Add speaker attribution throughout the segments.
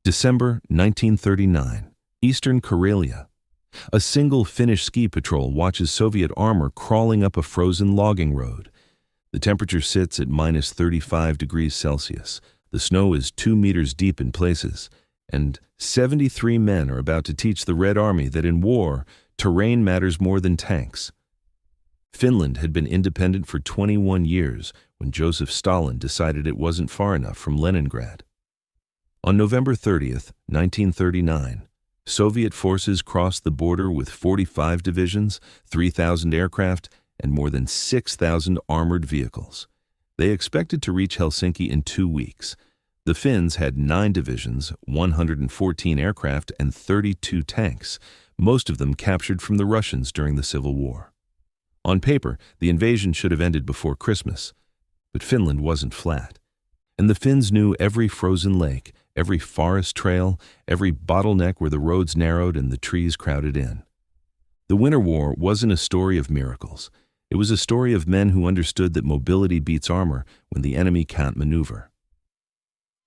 Speaker 1: December 1939, Eastern Karelia. A single Finnish ski patrol watches Soviet armor crawling up a frozen logging road. The temperature sits at minus 35 degrees Celsius. The snow is 2 meters deep in places, and 73 men are about to teach the Red Army that in war, terrain matters more than tanks. Finland had been independent for 21 years when Joseph Stalin decided it wasn't far enough from Leningrad. On November 30th, 1939, Soviet forces crossed the border with 45 divisions, 3,000 aircraft, and more than 6,000 armored vehicles. They expected to reach Helsinki in 2 weeks. The Finns had 9 divisions, 114 aircraft, and 32 tanks, most of them captured from the Russians during the Civil War. On paper, the invasion should have ended before Christmas, but Finland wasn't flat. And the Finns knew every frozen lake, every forest trail, every bottleneck where the roads narrowed and the trees crowded in. The Winter War wasn't a story of miracles. It was a story of men who understood that mobility beats armor when the enemy can't maneuver.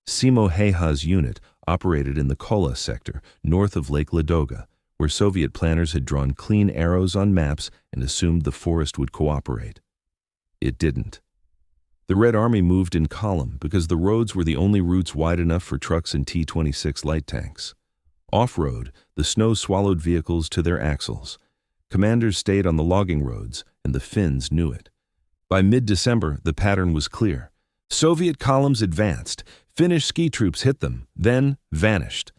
Speaker 1: Simo Heiha's unit operated in the Kola sector, north of Lake Ladoga, where Soviet planners had drawn clean arrows on maps and assumed the forest would cooperate. It didn't. The Red Army moved in column because the roads were the only routes wide enough for trucks and T-26 light tanks. Off-road, the snow swallowed vehicles to their axles. Commanders stayed on the logging roads, and the Finns knew it. By mid-December, the pattern was clear. Soviet columns advanced, Finnish ski troops hit them, then vanished.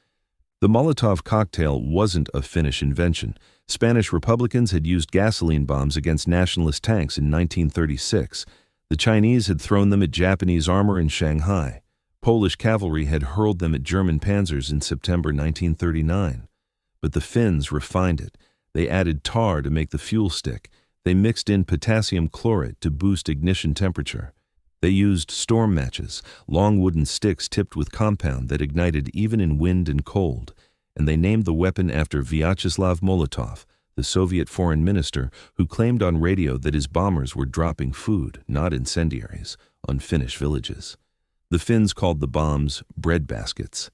Speaker 1: The Molotov cocktail wasn't a Finnish invention. Spanish Republicans had used gasoline bombs against nationalist tanks in 1936. The Chinese had thrown them at Japanese armor in Shanghai. Polish cavalry had hurled them at German panzers in September 1939. But the Finns refined it. They added tar to make the fuel stick. They mixed in potassium chlorate to boost ignition temperature. They used storm matches, long wooden sticks tipped with compound that ignited even in wind and cold. And they named the weapon after Vyacheslav Molotov, the Soviet foreign minister who claimed on radio that his bombers were dropping food, not incendiaries, on Finnish villages. The Finns called the bombs bread baskets.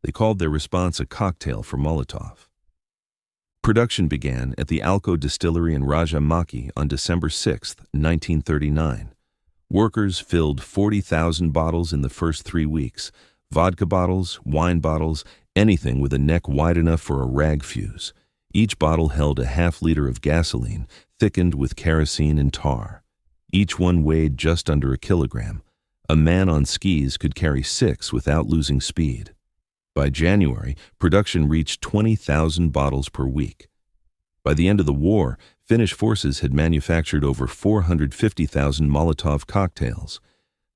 Speaker 1: They called their response a cocktail for Molotov. Production began at the Alko distillery in Rajamäki on December 6, 1939. Workers filled 40,000 bottles in the first 3 weeks, vodka bottles, wine bottles, anything with a neck wide enough for a rag fuse. Each bottle held a half-liter of gasoline, thickened with kerosene and tar. Each one weighed just under a kilogram. A man on skis could carry 6 without losing speed. By January, production reached 20,000 bottles per week. By the end of the war, Finnish forces had manufactured over 450,000 Molotov cocktails.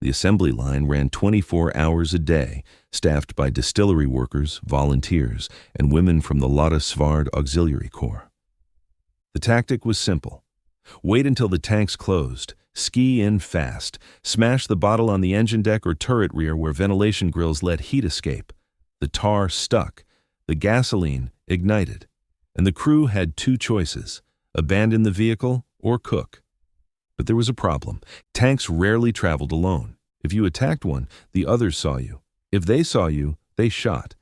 Speaker 1: The assembly line ran 24 hours a day, staffed by distillery workers, volunteers, and women from the Lada Svard Auxiliary Corps. The tactic was simple. Wait until the tanks closed, ski in fast, smash the bottle on the engine deck or turret rear where ventilation grills let heat escape. The tar stuck, the gasoline ignited, and the crew had 2 choices: abandon the vehicle or cook. But there was a problem. Tanks rarely traveled alone. If you attacked one, the others saw you. If they saw you, they shot.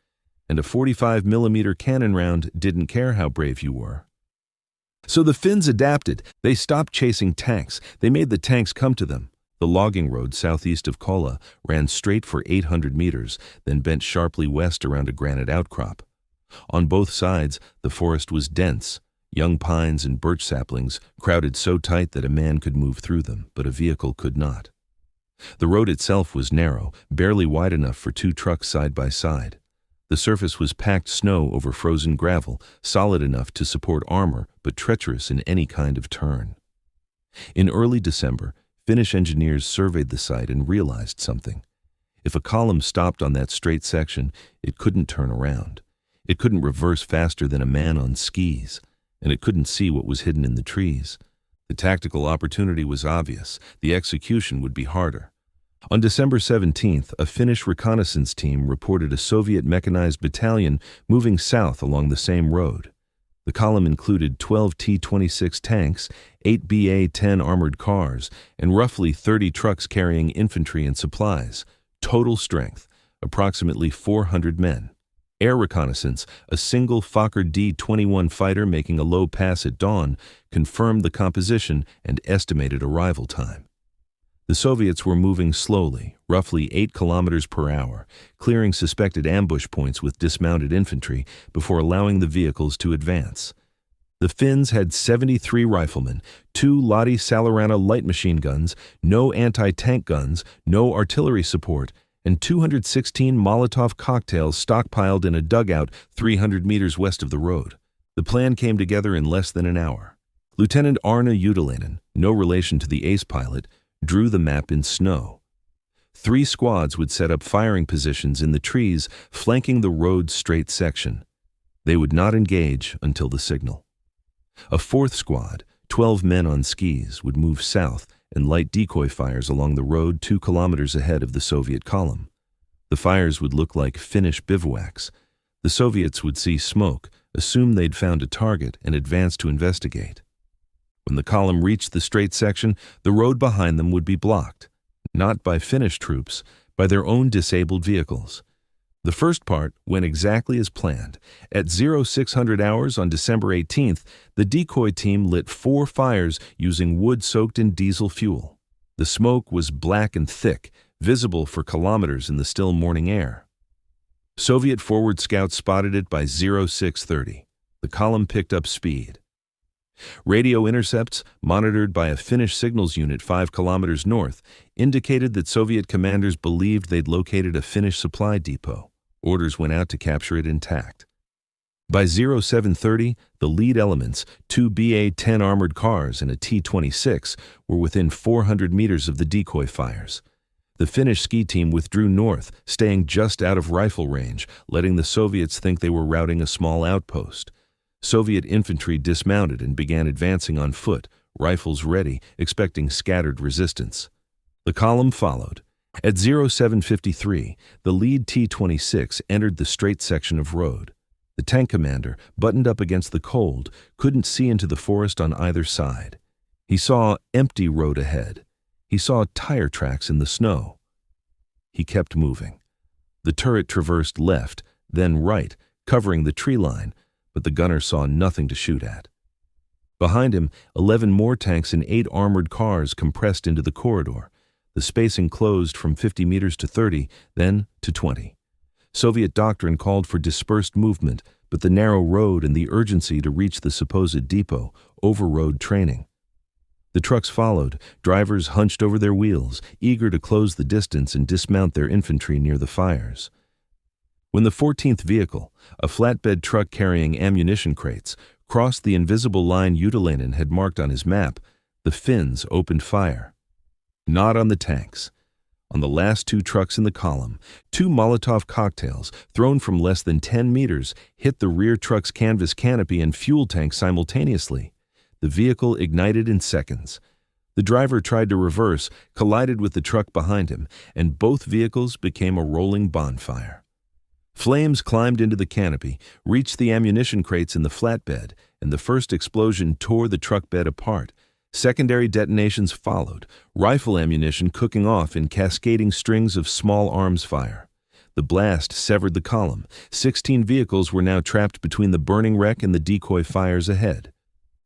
Speaker 1: And a 45mm cannon round didn't care how brave you were. So the Finns adapted. They stopped chasing tanks. They made the tanks come to them. The logging road southeast of Kola ran straight for 800 meters, then bent sharply west around a granite outcrop. On both sides, the forest was dense. Young pines and birch saplings crowded so tight that a man could move through them, but a vehicle could not. The road itself was narrow, barely wide enough for 2 trucks side by side. The surface was packed snow over frozen gravel, solid enough to support armor, but treacherous in any kind of turn. In early December, Finnish engineers surveyed the site and realized something. If a column stopped on that straight section, it couldn't turn around. It couldn't reverse faster than a man on skis. And it couldn't see what was hidden in the trees. The tactical opportunity was obvious. The execution would be harder. On December 17th, a Finnish reconnaissance team reported a Soviet mechanized battalion moving south along the same road. The column included 12 T-26 tanks, 8 BA-10 armored cars, and roughly 30 trucks carrying infantry and supplies. Total strength, approximately 400 men. Air reconnaissance, a single Fokker D-21 fighter making a low pass at dawn, confirmed the composition and estimated arrival time. The Soviets were moving slowly, roughly 8 kilometers per hour, clearing suspected ambush points with dismounted infantry before allowing the vehicles to advance. The Finns had 73 riflemen, 2 Lottie Salarana light machine guns, no anti-tank guns, no artillery support, and 216 Molotov cocktails stockpiled in a dugout 300 meters west of the road. The plan came together in less than an hour. Lieutenant Arne Jutelainen, no relation to the ace pilot, drew the map in snow. 3 squads would set up firing positions in the trees flanking the road's straight section. They would not engage until the signal. A 4th squad, 12 men on skis, would move south and light decoy fires along the road 2 kilometers ahead of the Soviet column. The fires would look like Finnish bivouacs. The Soviets would see smoke, assume they'd found a target, and advance to investigate. When the column reached the straight section, the road behind them would be blocked, not by Finnish troops, by their own disabled vehicles. The first part went exactly as planned. At 0600 hours on December 18th, the decoy team lit 4 fires using wood soaked in diesel fuel. The smoke was black and thick, visible for kilometers in the still morning air. Soviet forward scouts spotted it by 0630. The column picked up speed. Radio intercepts, monitored by a Finnish signals unit 5 kilometers north, indicated that Soviet commanders believed they'd located a Finnish supply depot. Orders went out to capture it intact. By 0730, the lead elements, 2 BA-10 armored cars and a T-26, were within 400 meters of the decoy fires. The Finnish ski team withdrew north, staying just out of rifle range, letting the Soviets think they were routing a small outpost. Soviet infantry dismounted and began advancing on foot, rifles ready, expecting scattered resistance. The column followed. At 0753, the lead T-26 entered the straight section of road. The tank commander, buttoned up against the cold, couldn't see into the forest on either side. He saw empty road ahead. He saw tire tracks in the snow. He kept moving. The turret traversed left, then right, covering the tree line, but the gunner saw nothing to shoot at. Behind him, 11 more tanks and 8 armored cars compressed into the corridor. The spacing closed from 50 meters to 30, then to 20. Soviet doctrine called for dispersed movement, but the narrow road and the urgency to reach the supposed depot overrode training. The trucks followed, drivers hunched over their wheels, eager to close the distance and dismount their infantry near the fires. When the 14th vehicle, a flatbed truck carrying ammunition crates, crossed the invisible line Jutelainen had marked on his map, the Finns opened fire. Not on the tanks. On the last 2 trucks in the column, 2 Molotov cocktails, thrown from less than 10 meters, hit the rear truck's canvas canopy and fuel tank simultaneously. The vehicle ignited in seconds. The driver tried to reverse, collided with the truck behind him, and both vehicles became a rolling bonfire. Flames climbed into the canopy, reached the ammunition crates in the flatbed, and the first explosion tore the truck bed apart. Secondary detonations followed, rifle ammunition cooking off in cascading strings of small arms fire. The blast severed the column. 16 vehicles were now trapped between the burning wreck and the decoy fires ahead.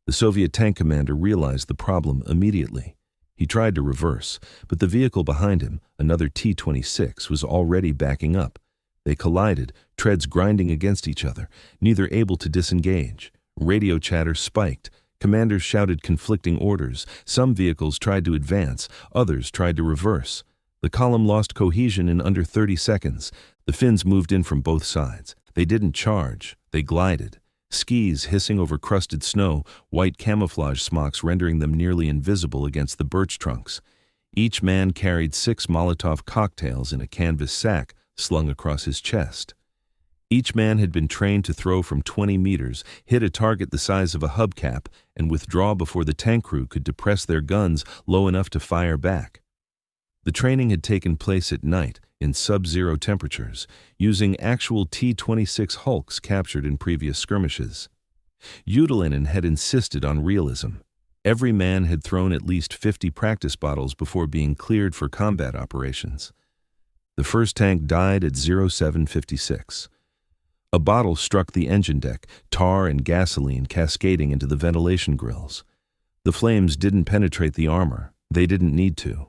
Speaker 1: The Soviet tank commander realized the problem immediately. He tried to reverse, but the vehicle behind him, another T-26, was already backing up. They collided, treads grinding against each other, neither able to disengage. Radio chatter spiked. Commanders shouted conflicting orders. Some vehicles tried to advance, others tried to reverse. The column lost cohesion in under 30 seconds. The Finns moved in from both sides. They didn't charge, they glided. Skis hissing over crusted snow, white camouflage smocks rendering them nearly invisible against the birch trunks. Each man carried 6 Molotov cocktails in a canvas sack slung across his chest. Each man had been trained to throw from 20 meters, hit a target the size of a hubcap, and withdraw before the tank crew could depress their guns low enough to fire back. The training had taken place at night, in sub-zero temperatures, using actual T-26 Hulks captured in previous skirmishes. Jutelainen had insisted on realism. Every man had thrown at least 50 practice bottles before being cleared for combat operations. The first tank died at 0756. A bottle struck the engine deck, tar and gasoline cascading into the ventilation grills. The flames didn't penetrate the armor. They didn't need to.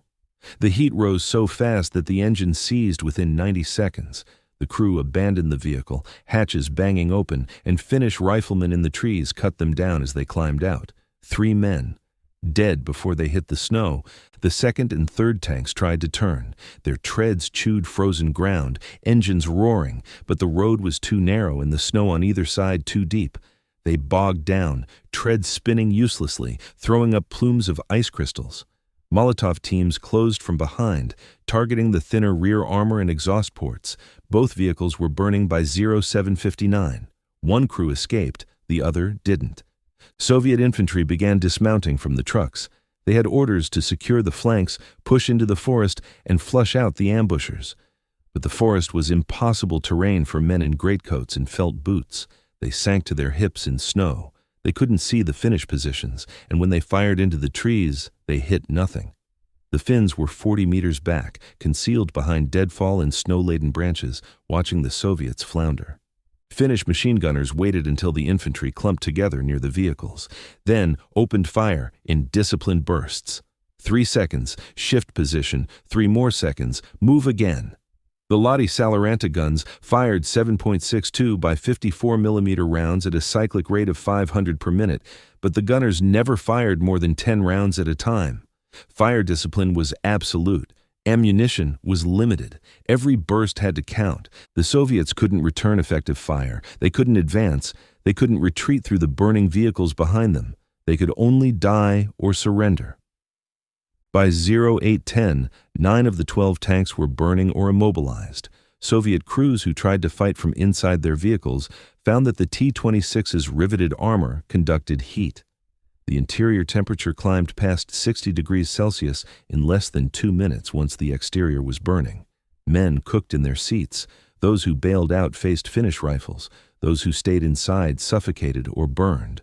Speaker 1: The heat rose so fast that the engine seized within 90 seconds. The crew abandoned the vehicle, hatches banging open, and Finnish riflemen in the trees cut them down as they climbed out. 3 men. Dead before they hit the snow, the second and third tanks tried to turn. Their treads chewed frozen ground, engines roaring, but the road was too narrow and the snow on either side too deep. They bogged down, treads spinning uselessly, throwing up plumes of ice crystals. Molotov teams closed from behind, targeting the thinner rear armor and exhaust ports. Both vehicles were burning by 07:59. One crew escaped, the other didn't. Soviet infantry began dismounting from the trucks. They had orders to secure the flanks, push into the forest, and flush out the ambushers. But the forest was impossible terrain for men in greatcoats and felt boots. They sank to their hips in snow. They couldn't see the Finnish positions, and when they fired into the trees, they hit nothing. The Finns were 40 meters back, concealed behind deadfall and snow-laden branches, watching the Soviets flounder. Finnish machine gunners waited until the infantry clumped together near the vehicles, then opened fire in disciplined bursts. 3 seconds, shift position, 3 more seconds, move again. The Lottie Salaranta guns fired 7.62 by 54mm rounds at a cyclic rate of 500 per minute, but the gunners never fired more than 10 rounds at a time. Fire discipline was absolute. Ammunition was limited. Every burst had to count. The Soviets couldn't return effective fire. They couldn't advance. They couldn't retreat through the burning vehicles behind them. They could only die or surrender. By 08:10, 9 of the 12 tanks were burning or immobilized. Soviet crews who tried to fight from inside their vehicles found that the T-26's riveted armor conducted heat. The interior temperature climbed past 60 degrees Celsius in less than 2 minutes once the exterior was burning. Men cooked in their seats. Those who bailed out faced Finnish rifles. Those who stayed inside suffocated or burned.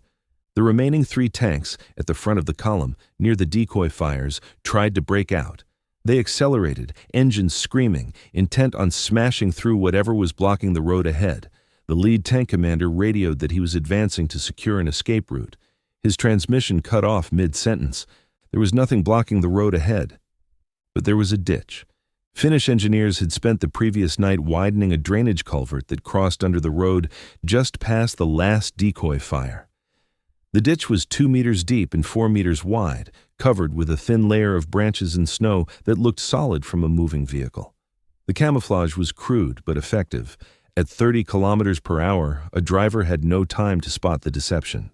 Speaker 1: The remaining 3 tanks, at the front of the column, near the decoy fires, tried to break out. They accelerated, engines screaming, intent on smashing through whatever was blocking the road ahead. The lead tank commander radioed that he was advancing to secure an escape route. His transmission cut off mid-sentence. There was nothing blocking the road ahead. But there was a ditch. Finnish engineers had spent the previous night widening a drainage culvert that crossed under the road just past the last decoy fire. The ditch was 2 meters deep and 4 meters wide, covered with a thin layer of branches and snow that looked solid from a moving vehicle. The camouflage was crude but effective. At 30 kilometers per hour, a driver had no time to spot the deception.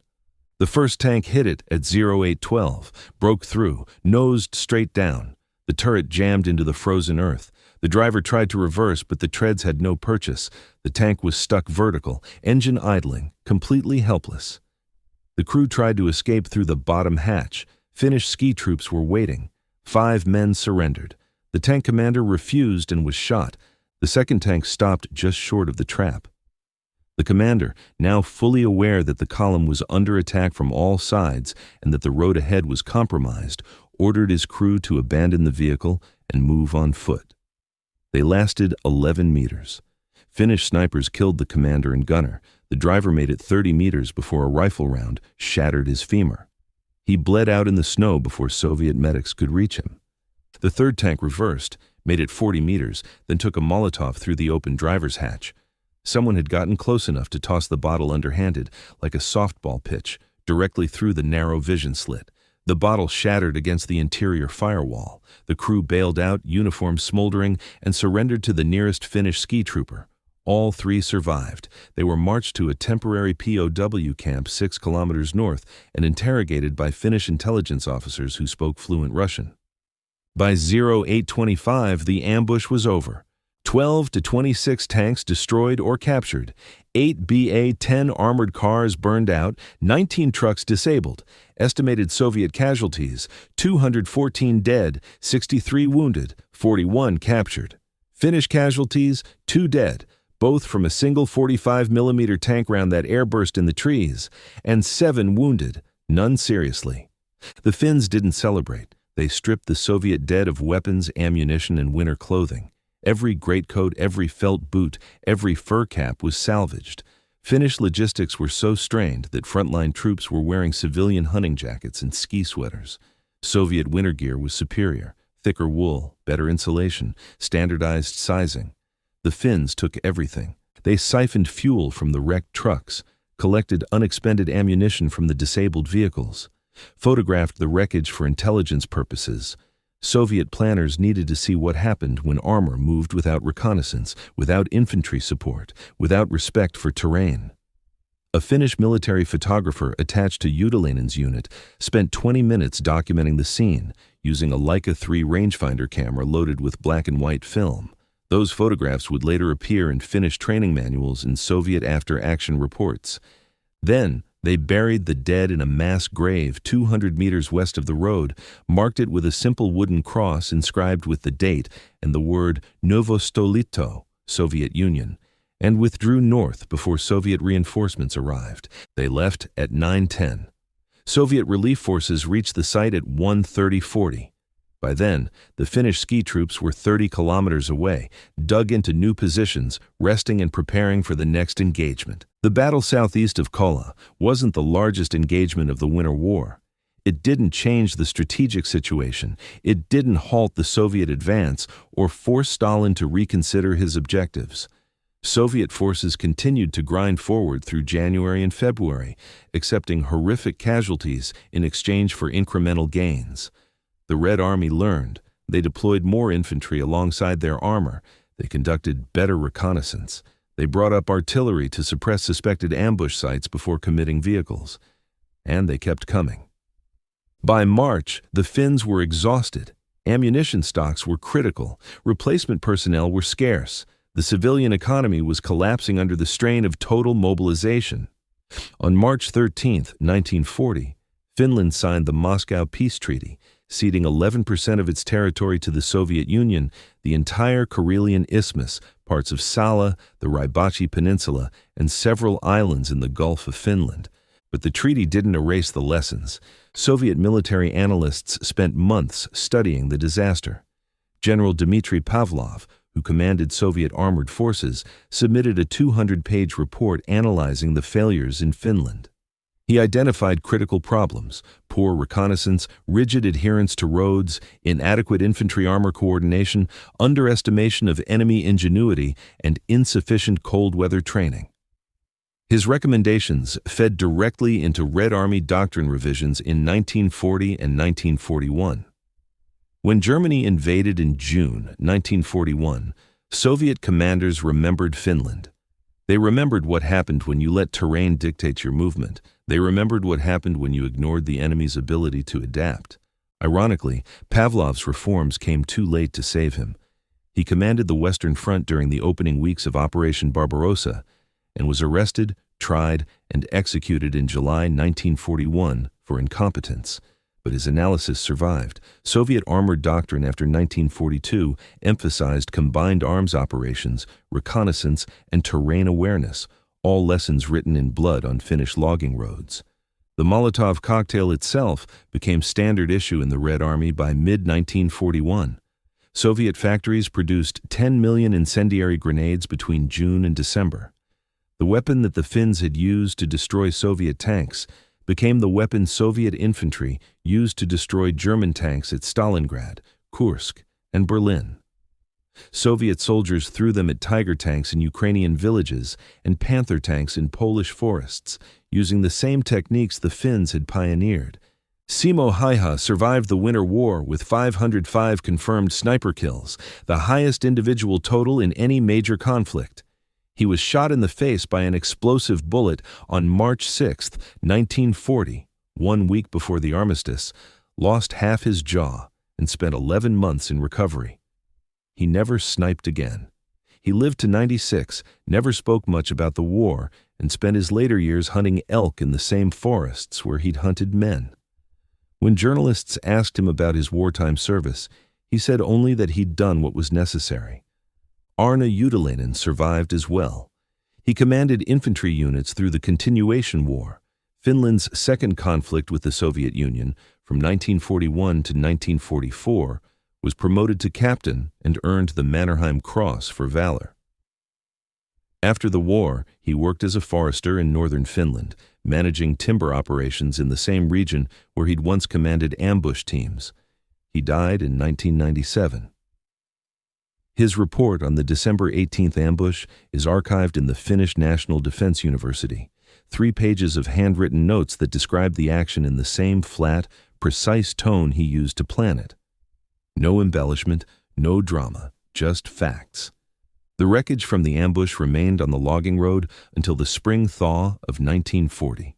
Speaker 1: The first tank hit it at 08:12, broke through, nosed straight down. The turret jammed into the frozen earth. The driver tried to reverse, but the treads had no purchase. The tank was stuck vertical, engine idling, completely helpless. The crew tried to escape through the bottom hatch. Finnish ski troops were waiting. 5 men surrendered. The tank commander refused and was shot. The second tank stopped just short of the trap. The commander, now fully aware that the column was under attack from all sides and that the road ahead was compromised, ordered his crew to abandon the vehicle and move on foot. They lasted 11 meters. Finnish snipers killed the commander and gunner. The driver made it 30 meters before a rifle round shattered his femur. He bled out in the snow before Soviet medics could reach him. The third tank reversed, made it 40 meters, then took a Molotov through the open driver's hatch. Someone had gotten close enough to toss the bottle underhanded, like a softball pitch, directly through the narrow vision slit. The bottle shattered against the interior firewall. The crew bailed out, uniforms smoldering, and surrendered to the nearest Finnish ski trooper. All 3 survived. They were marched to a temporary POW camp 6 kilometers north and interrogated by Finnish intelligence officers who spoke fluent Russian. By 08:25, the ambush was over. 12 to 26 tanks destroyed or captured, 8 BA-10 armored cars burned out, 19 trucks disabled. Estimated Soviet casualties, 214 dead, 63 wounded, 41 captured. Finnish casualties, 2 dead, both from a single 45mm tank round that airburst in the trees, and 7 wounded, none seriously. The Finns didn't celebrate. They stripped the Soviet dead of weapons, ammunition, and winter clothing. Every greatcoat, every felt boot, every fur cap was salvaged. Finnish logistics were so strained that frontline troops were wearing civilian hunting jackets and ski sweaters. Soviet winter gear was superior: thicker wool, better insulation, standardized sizing. The Finns took everything. They siphoned fuel from the wrecked trucks, collected unexpended ammunition from the disabled vehicles, photographed the wreckage for intelligence purposes. Soviet planners needed to see what happened when armor moved without reconnaissance, without infantry support, without respect for terrain. A Finnish military photographer attached to Utilainen's unit spent 20 minutes documenting the scene, using a Leica 3 rangefinder camera loaded with black and white film. Those photographs would later appear in Finnish training manuals and Soviet after-action reports. Then, they buried the dead in a mass grave 200 meters west of the road, marked it with a simple wooden cross inscribed with the date and the word Novostolito, Soviet Union, and withdrew north before Soviet reinforcements arrived. They left at 9:10. Soviet relief forces reached the site at 1:30-40. By then, the Finnish ski troops were 30 kilometers away, dug into new positions, resting and preparing for the next engagement. The battle southeast of Kola wasn't the largest engagement of the Winter War. It didn't change the strategic situation. It didn't halt the Soviet advance or force Stalin to reconsider his objectives. Soviet forces continued to grind forward through January and February, accepting horrific casualties in exchange for incremental gains. The Red Army learned. They deployed more infantry alongside their armor. They conducted better reconnaissance. They brought up artillery to suppress suspected ambush sites before committing vehicles. And they kept coming. By March, the Finns were exhausted. Ammunition stocks were critical. Replacement personnel were scarce. The civilian economy was collapsing under the strain of total mobilization. On March 13, 1940, Finland signed the Moscow Peace Treaty, ceding 11% of its territory to the Soviet Union, the entire Karelian Isthmus, parts of Sala, the Rybachi Peninsula, and several islands in the Gulf of Finland. But the treaty didn't erase the lessons. Soviet military analysts spent months studying the disaster. General Dmitry Pavlov, who commanded Soviet armored forces, submitted a 200-page report analyzing the failures in Finland. He identified critical problems: poor reconnaissance, rigid adherence to roads, inadequate infantry armor coordination, underestimation of enemy ingenuity, and insufficient cold weather training. His recommendations fed directly into Red Army doctrine revisions in 1940 and 1941. When Germany invaded in June 1941, Soviet commanders remembered Finland. They remembered what happened when you let terrain dictate your movement. They remembered what happened when you ignored the enemy's ability to adapt. Ironically, Pavlov's reforms came too late to save him. He commanded the Western Front during the opening weeks of Operation Barbarossa and was arrested, tried, and executed in July 1941 for incompetence. But his analysis survived. Soviet armored doctrine after 1942 emphasized combined arms operations, reconnaissance, and terrain awareness, all lessons written in blood on Finnish logging roads. The Molotov cocktail itself became standard issue in the Red Army by mid-1941. Soviet factories produced 10 million incendiary grenades between June and December. The weapon that the Finns had used to destroy Soviet tanks became the weapon Soviet infantry used to destroy German tanks at Stalingrad, Kursk, and Berlin. Soviet soldiers threw them at Tiger tanks in Ukrainian villages and Panther tanks in Polish forests, using the same techniques the Finns had pioneered. Simo Häyhä survived the Winter War with 505 confirmed sniper kills, the highest individual total in any major conflict. He was shot in the face by an explosive bullet on March 6, 1940, 1 week before the armistice, lost half his jaw, and spent 11 months in recovery. He never sniped again. He lived to 96, never spoke much about the war, and spent his later years hunting elk in the same forests where he'd hunted men. When journalists asked him about his wartime service, he said only that he'd done what was necessary. Arne Utilainen survived as well. He commanded infantry units through the Continuation War, Finland's second conflict with the Soviet Union from 1941 to 1944, was promoted to captain and earned the Mannerheim Cross for valor. After the war, he worked as a forester in northern Finland, managing timber operations in the same region where he'd once commanded ambush teams. He died in 1997. His report on the December 18th ambush is archived in the Finnish National Defense University. 3 pages of handwritten notes that describe the action in the same flat, precise tone he used to plan it. No embellishment, no drama, just facts. The wreckage from the ambush remained on the logging road until the spring thaw of 1940.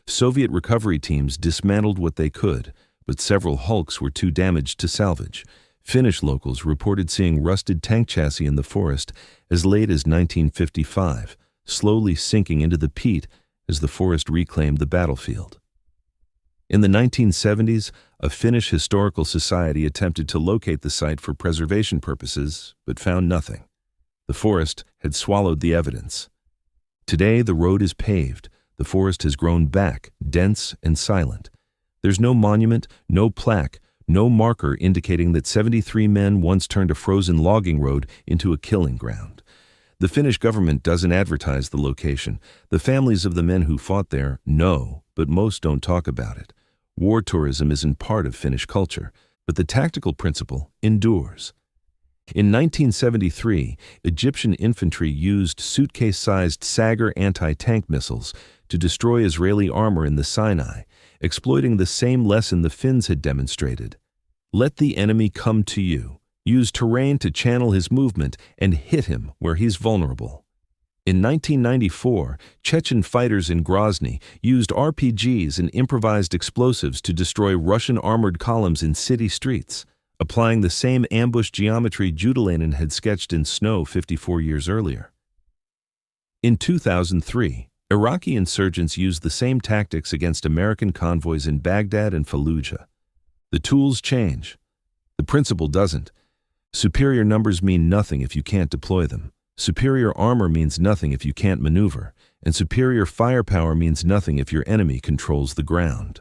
Speaker 1: Soviet recovery teams dismantled what they could, but several hulks were too damaged to salvage. Finnish locals reported seeing rusted tank chassis in the forest as late as 1955, slowly sinking into the peat as the forest reclaimed the battlefield. In the 1970s, a Finnish historical society attempted to locate the site for preservation purposes, but found nothing. The forest had swallowed the evidence. Today, the road is paved. The forest has grown back, dense and silent. There's no monument, no plaque, no marker indicating that 73 men once turned a frozen logging road into a killing ground. The Finnish government doesn't advertise the location. The families of the men who fought there know, but most don't talk about it. War tourism isn't part of Finnish culture, but the tactical principle endures. In 1973, Egyptian infantry used suitcase-sized Sagar anti-tank missiles to destroy Israeli armor in the Sinai, exploiting the same lesson the Finns had demonstrated. Let the enemy come to you. Use terrain to channel his movement and hit him where he's vulnerable. In 1994, Chechen fighters in Grozny used RPGs and improvised explosives to destroy Russian armored columns in city streets, applying the same ambush geometry Judelainen had sketched in snow 54 years earlier. In 2003, Iraqi insurgents used the same tactics against American convoys in Baghdad and Fallujah. The tools change. The principle doesn't. Superior numbers mean nothing if you can't deploy them. Superior armor means nothing if you can't maneuver, and superior firepower means nothing if your enemy controls the ground.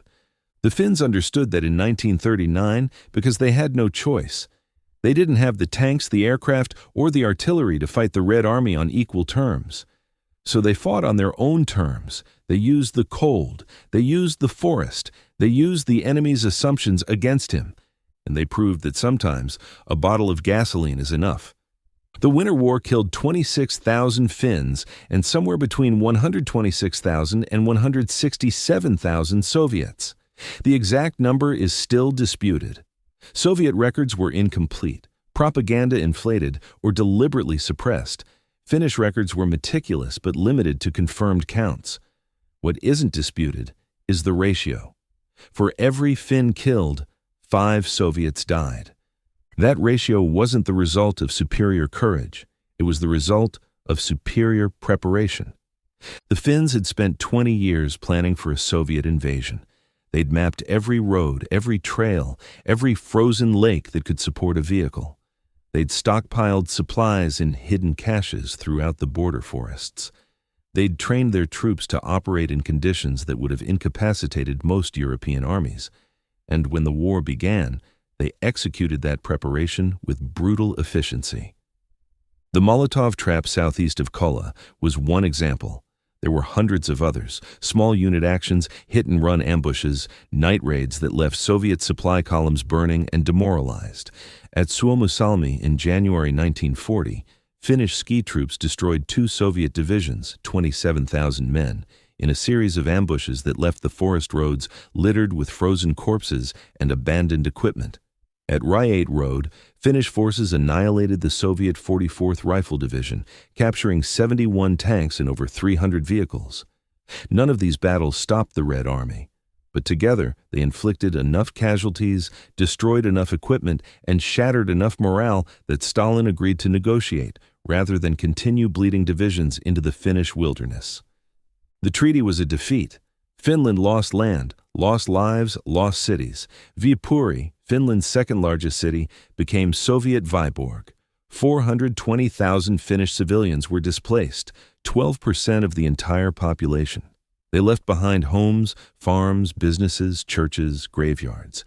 Speaker 1: The Finns understood that in 1939 because they had no choice. They didn't have the tanks, the aircraft, or the artillery to fight the Red Army on equal terms. So they fought on their own terms. They used the cold. They used the forest. They used the enemy's assumptions against him. And they proved that sometimes a bottle of gasoline is enough. The Winter War killed 26,000 Finns and somewhere between 126,000 and 167,000 Soviets. The exact number is still disputed. Soviet records were incomplete, propaganda inflated, or deliberately suppressed. Finnish records were meticulous but limited to confirmed counts. What isn't disputed is the ratio. For every Finn killed, 5 Soviets died. That ratio wasn't the result of superior courage. It was the result of superior preparation. The Finns had spent 20 years planning for a Soviet invasion. They'd mapped every road, every trail, every frozen lake that could support a vehicle. They'd stockpiled supplies in hidden caches throughout the border forests. They'd trained their troops to operate in conditions that would have incapacitated most European armies. And when the war began, they executed that preparation with brutal efficiency. The Molotov trap southeast of Kola was one example. There were hundreds of others, small unit actions, hit-and-run ambushes, night raids that left Soviet supply columns burning and demoralized. At Suomussalmi in January 1940, Finnish ski troops destroyed 2 Soviet divisions, 27,000 men, in a series of ambushes that left the forest roads littered with frozen corpses and abandoned equipment. At Ryate Road, Finnish forces annihilated the Soviet 44th Rifle Division, capturing 71 tanks and over 300 vehicles. None of these battles stopped the Red Army, but together they inflicted enough casualties, destroyed enough equipment, and shattered enough morale that Stalin agreed to negotiate rather than continue bleeding divisions into the Finnish wilderness. The treaty was a defeat. Finland lost land, lost lives, lost cities. Viipuri, Finland's second-largest city, became Soviet Vyborg. 420,000 Finnish civilians were displaced, 12% of the entire population. They left behind homes, farms, businesses, churches, graveyards.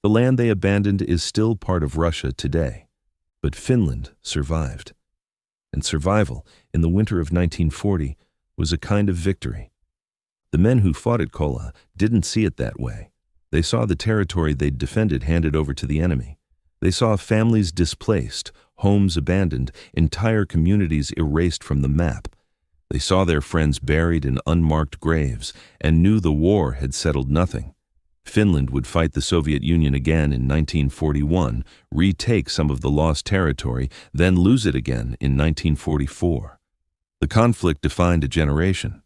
Speaker 1: The land they abandoned is still part of Russia today. But Finland survived. And survival, in the winter of 1940, was a kind of victory. The men who fought at Kola didn't see it that way. They saw the territory they'd defended handed over to the enemy. They saw families displaced, homes abandoned, entire communities erased from the map. They saw their friends buried in unmarked graves and knew the war had settled nothing. Finland would fight the Soviet Union again in 1941, retake some of the lost territory, then lose it again in 1944. The conflict defined a generation.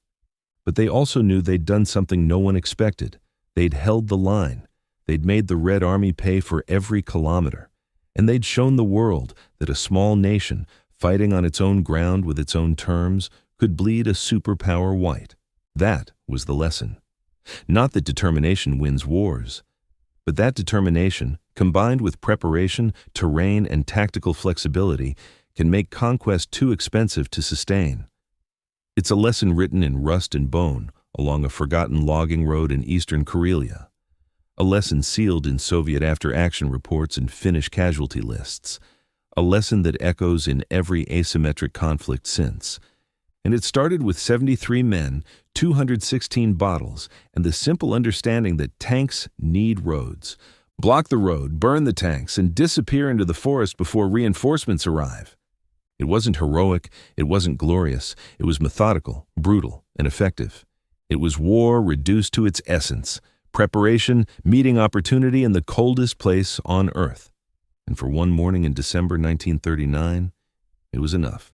Speaker 1: But they also knew they'd done something no one expected. They'd held the line. They'd made the Red Army pay for every kilometer. And they'd shown the world that a small nation, fighting on its own ground with its own terms, could bleed a superpower white. That was the lesson. Not that determination wins wars, but that determination, combined with preparation, terrain, and tactical flexibility, can make conquest too expensive to sustain. It's a lesson written in rust and bone along a forgotten logging road in eastern Karelia. A lesson sealed in Soviet after-action reports and Finnish casualty lists. A lesson that echoes in every asymmetric conflict since. And it started with 73 men, 216 bottles, and the simple understanding that tanks need roads. Block the road, burn the tanks, and disappear into the forest before reinforcements arrive. It wasn't heroic, it wasn't glorious, it was methodical, brutal, and effective. It was war reduced to its essence, preparation, meeting opportunity in the coldest place on earth. And for one morning in December 1939, it was enough.